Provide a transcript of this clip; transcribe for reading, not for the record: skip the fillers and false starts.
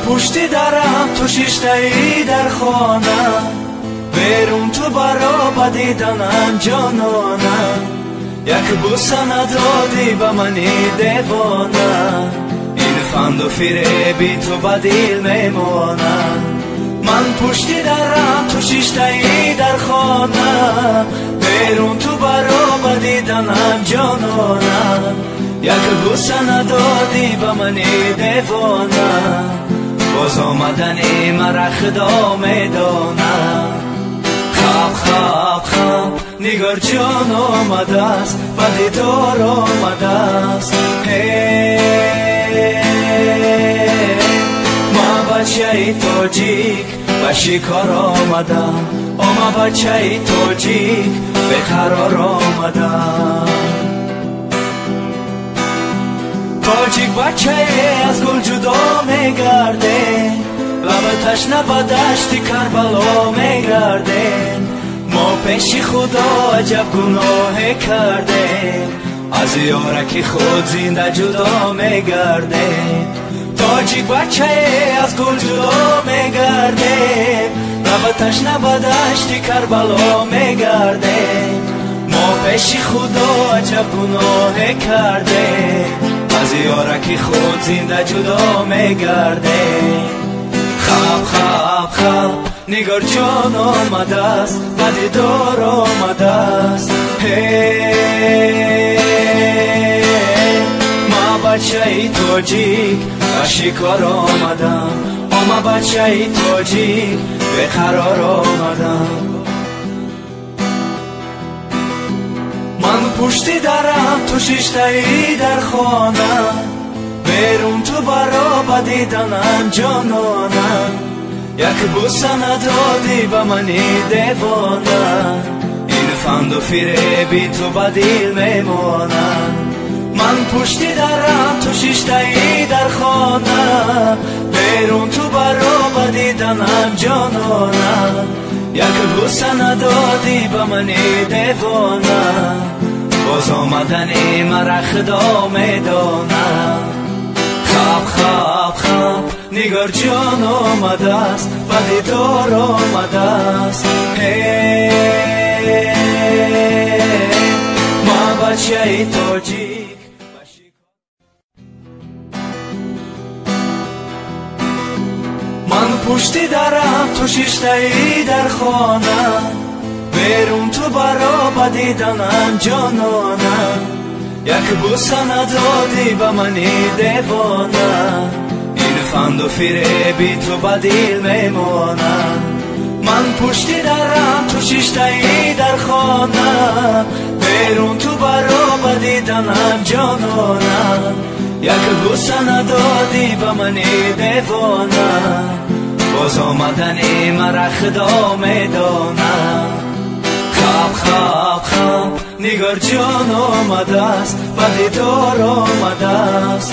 پشت درم تو شیشته‌ای در خانم، بیرون تو برا بدیدنم جانانم. یک بوسه ندادی به منی دیوانم، این فند و فریبی تو بدیل میمانم. من پشت درم تو شیشته‌ای در خانم، بیرون تو برا بدیدنم جانانم. یک بوسه ندادی به منی دیوانم، باز آمدنی مرا خدا میدانم. خواب خواب خواب نگار جان آمده است، به دیدار آمده است. ما بچه تاجیک به شکار آمدم، ما بچه تاجیک به قرار آمدم. تاجیک بچه از گل جدا میگرده، لب تشنه به دشت کربلا میگرده. ما پیش خدا عجب گناه کرده، از یارکی خود زنده جدا میگرده. تاجیک بچه از گل جدا میگرده، لب تشنه به دشت کربلا میگرده. ما پیش خدا عجب گناه کرده، از یارکی خود زنده جدا میگرده. خواب خواب خواب نگار جان آمده است، به دیدار آمده است. ما بچه تاجیک به شکار آمدم، ما بچه تاجیک به قرار آمدم. من پشت درم تو شیشته‌ای در خانم، بیرون تو برا بدیدنم جانانم. یک بوسه ندادی به منی دیوانم، این فند و فریبی تو بدیل میمانم. من پشت درم تو شیشته‌ای در خانم، بیرون تو برا بدیدنم جانانم. یک بوسه ندادی به منی دیوانم، باز آمدنی مرا خدا میدانم. خواب خواب خواب نگار جان آمده است، به دیدار آمده است. ما بچه تاجیک من پشت درم تو شیشته‌ای در خانم، بیرون تو برا بدیدنم جانانم. یک بوسه ندادی به منی دیوانم، این فند و فریبی تو بدیل میمانم. من پشت درم تو شیشته‌ای در خانم، بیرون تو برا بدیدنم جانانم. یک بوسه ندادی به منی دیوانم، باز آمدنی مرا خدا میدانم. خواب خواب خواب نگار جان آمده است، به دیدار آمده است.